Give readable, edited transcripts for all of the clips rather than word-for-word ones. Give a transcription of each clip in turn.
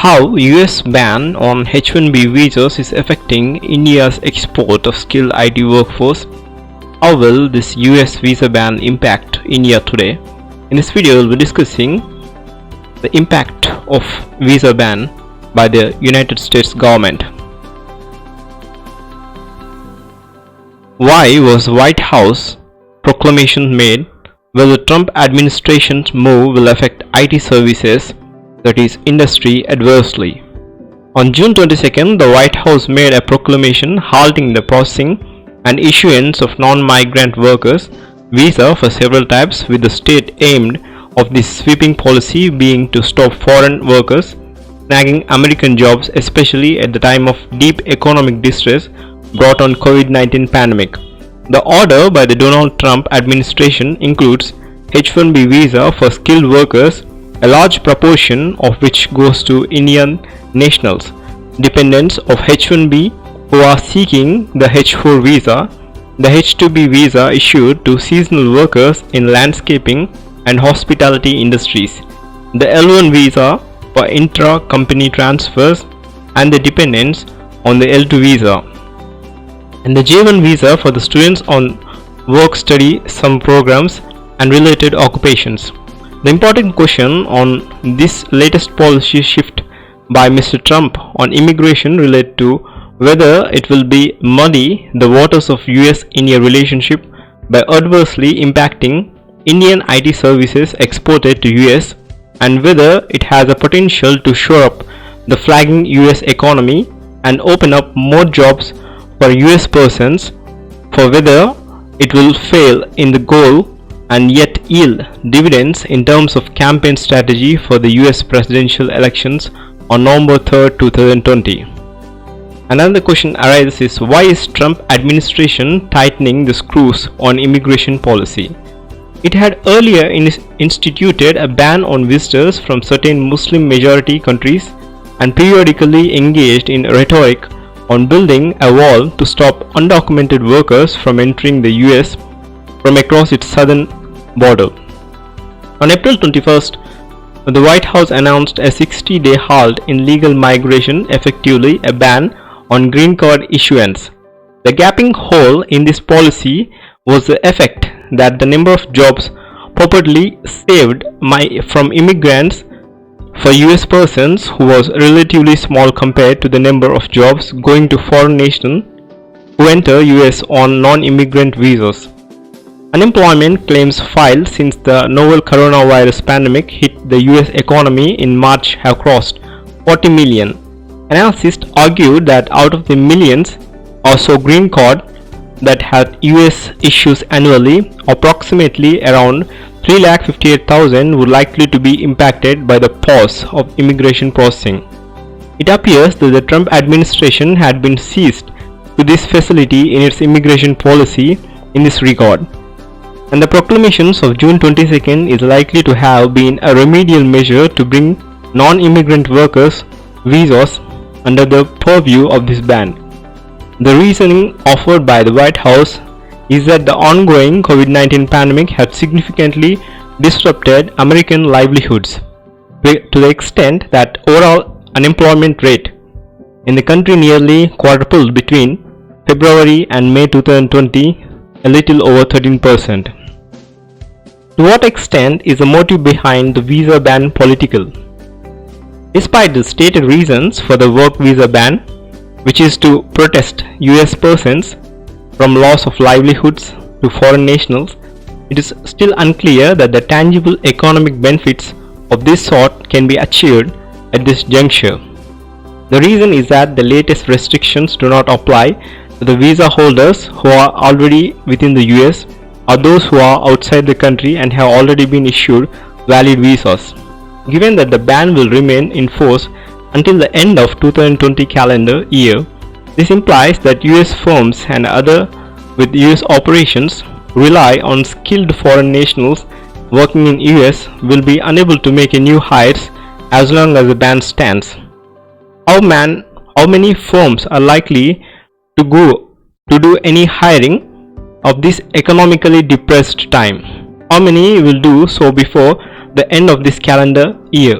How US ban on H-1B visas is affecting India's export of skilled IT workforce. How will this US visa ban impact India today? In this video, we'll be discussing the impact of visa ban by the United States government. Why was White House proclamation made? Will the Trump administration's move will affect IT services, that is industry, adversely? On June 22nd, the White House made a proclamation halting the processing and issuance of non-migrant workers visa for several types, with the state aimed of this sweeping policy being to stop foreign workers snagging American jobs, especially at the time of deep economic distress brought on COVID-19 pandemic. The order by the Donald Trump administration includes H-1B visa for skilled workers, a large proportion of which goes to Indian nationals, dependents of H-1B who are seeking the H-4 visa, the H-2B visa issued to seasonal workers in landscaping and hospitality industries, the L-1 visa for intra-company transfers, and the dependents on the L-2 visa, and the J-1 visa for the students on work-study summer programs and related occupations. The important question on this latest policy shift by Mr. Trump on immigration relates to whether it will be muddy the waters of US-India relationship by adversely impacting Indian IT services exported to US, and whether it has a potential to shore up the flagging US economy and open up more jobs for US persons, for whether it will fail in the goal and yet yield dividends in terms of campaign strategy for the US presidential elections on November 3rd, 2020. Another question arises is, why is Trump administration tightening the screws on immigration policy? It had earlier instituted a ban on visitors from certain Muslim majority countries and periodically engaged in rhetoric on building a wall to stop undocumented workers from entering the US from across its southern border. On April 21st, the White House announced a 60-day halt in legal migration, effectively a ban on green card issuance. The gaping hole in this policy was the effect that the number of jobs purportedly saved from immigrants for US persons who was relatively small compared to the number of jobs going to foreign nationals who enter US on non-immigrant visas. Unemployment claims filed since the novel coronavirus pandemic hit the US economy in March have crossed 40 million. Analysts argued that out of the millions or so green card that had US issues annually, approximately around 358,000 were likely to be impacted by the pause of immigration processing. It appears that the Trump administration had been seized to this facility in its immigration policy in this regard, and the proclamations of June 22nd is likely to have been a remedial measure to bring non-immigrant workers visas under the purview of this ban. The reasoning offered by the White House is that the ongoing COVID-19 pandemic had significantly disrupted American livelihoods to the extent that overall unemployment rate in the country nearly quadrupled between February and May 2020, a little over 13%. To what extent is the motive behind the visa ban political? Despite the stated reasons for the work visa ban, which is to protest US persons from loss of livelihoods to foreign nationals, it is still unclear that the tangible economic benefits of this sort can be achieved at this juncture. The reason is that the latest restrictions do not apply to the visa holders who are already within the US or those who are outside the country and have already been issued valid visas. Given that the ban will remain in force until the end of 2020 calendar year, this implies that US firms and other with US operations rely on skilled foreign nationals working in US will be unable to make new hires as long as the ban stands. How many firms are likely to do any hiring of this economically depressed time? How many will do so before the end of this calendar year?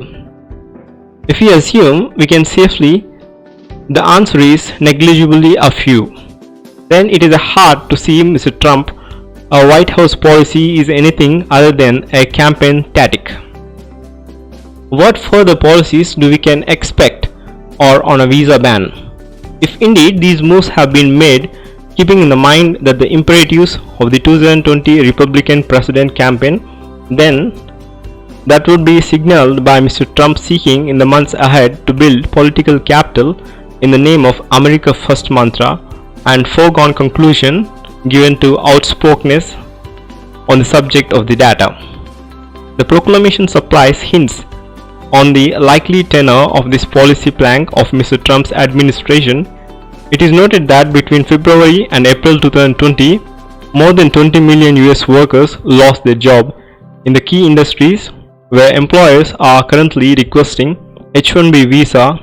If we assume we can safely, the answer is negligibly a few. Then it is hard to see Mr. Trump, a White House policy is anything other than a campaign tactic. What further policies do we can expect or on a visa ban? If indeed these moves have been made, keeping in mind that the imperatives of the 2020 Republican president campaign, then that would be signaled by Mr. Trump seeking in the months ahead to build political capital in the name of America First mantra and foregone conclusion given to outspokenness on the subject of the data. The proclamation supplies hints on the likely tenor of this policy plank of Mr. Trump's administration. It is noted that between February and April 2020, more than 20 million US workers lost their job in the key industries where employers are currently requesting H-1B visa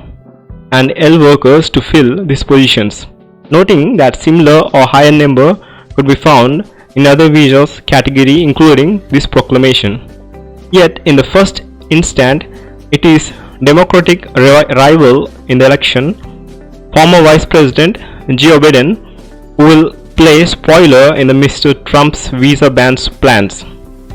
and L workers to fill these positions, noting that similar or higher number could be found in other visas category including this proclamation. Yet in the first instant, it is Democratic rival in the election, former Vice President Joe Biden, who will play spoiler in the Mr. Trump's visa bans plans.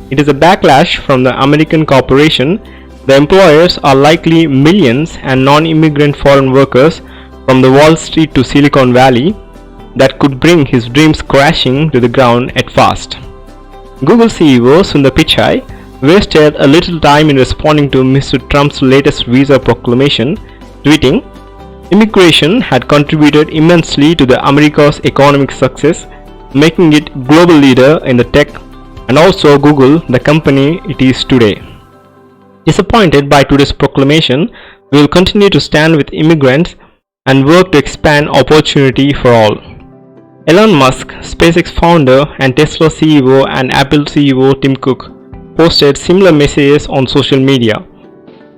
It is a backlash from the American corporation. The employers are likely millions and non-immigrant foreign workers from the Wall Street to Silicon Valley that could bring his dreams crashing to the ground at fast. Google CEO Sundar Pichai wasted a little time in responding to Mr. Trump's latest visa proclamation, tweeting, "Immigration had contributed immensely to the America's economic success, making it global leader in the tech and also Google, the company it is today. Disappointed by today's proclamation, we will continue to stand with immigrants and work to expand opportunity for all." Elon Musk, SpaceX founder and Tesla CEO, and Apple CEO Tim Cook posted similar messages on social media.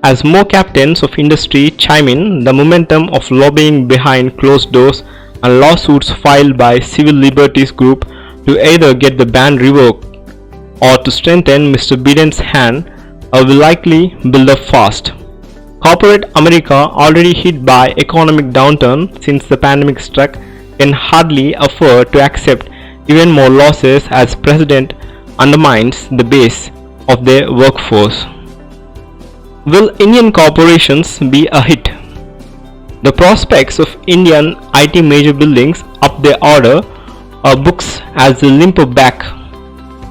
As more captains of industry chime in, the momentum of lobbying behind closed doors and lawsuits filed by civil liberties group to either get the ban revoked or to strengthen Mr. Biden's hand will likely build up fast. Corporate America, already hit by economic downturn since the pandemic struck, can hardly afford to accept even more losses as president undermines the base of their workforce. Will Indian corporations be a hit? The prospects of Indian IT major buildings up their order books as they limp back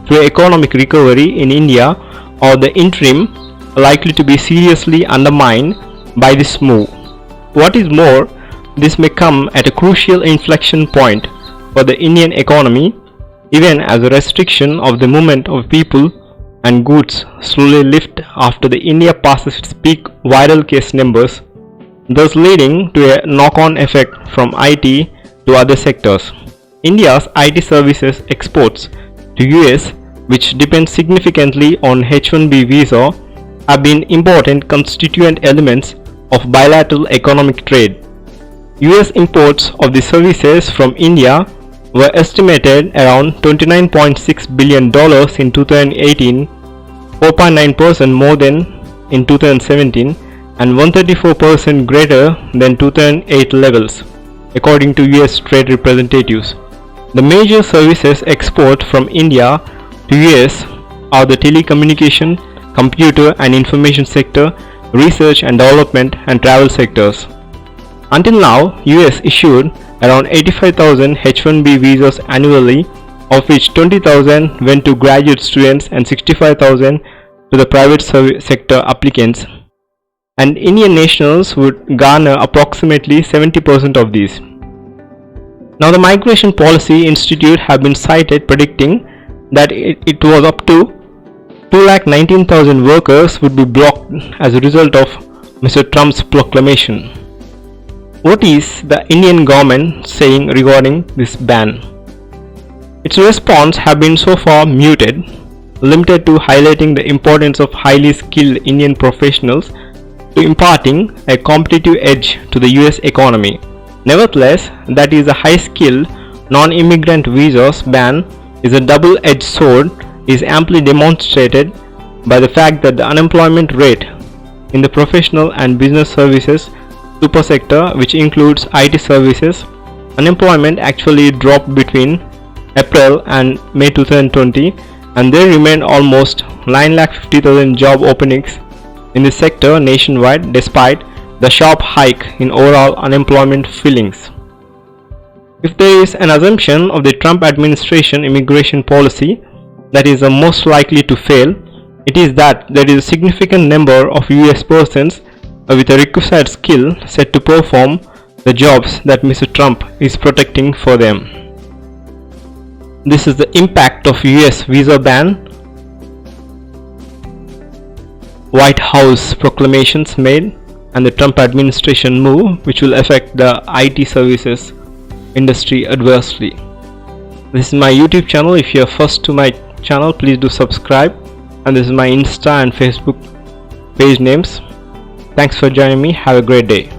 to economic recovery in India or the interim likely to be seriously undermined by this move. What is more, this may come at a crucial inflection point for the Indian economy, even as a restriction of the movement of people and goods slowly lift after the India passes its peak viral case numbers, thus leading to a knock-on effect from IT to other sectors. India's IT services exports to US, which depend significantly on H-1B visa, have been important constituent elements of bilateral economic trade. US imports of the services from India were estimated around $29.6 billion in 2018, 4.9% more than in 2017, and 134% greater than 2008 levels, according to US trade representatives. The major services export from India to US are the telecommunication, computer and information sector, research and development, and travel sectors. Until now, US issued around 85,000 H-1B visas annually, of which 20,000 went to graduate students and 65,000 to the private sector applicants, and Indian nationals would garner approximately 70% of these. Now, the Migration Policy Institute have been cited predicting that it was up to 219,000 workers would be blocked as a result of Mr. Trump's proclamation. What is the Indian government saying regarding this ban? Its response have been so far muted, limited to highlighting the importance of highly skilled Indian professionals to imparting a competitive edge to the US economy. Nevertheless, that is a high-skilled non-immigrant visas ban is a double-edged sword is amply demonstrated by the fact that the unemployment rate in the professional and business services supersector, which includes IT services, unemployment actually dropped between April and May 2020, and there remained almost 950,000 job openings in this sector nationwide despite the sharp hike in overall unemployment figures. If there is an assumption of the Trump administration immigration policy that is the most likely to fail, it is that there is a significant number of US persons with a requisite skill set to perform the jobs that Mr. Trump is protecting for them. This is the impact of US visa ban, White House proclamations made, and the Trump administration move which will affect the IT services industry adversely. This is my YouTube channel. If you are first to my channel, please do subscribe, and this is my Insta and Facebook page names. Thanks for joining me. Have a great day.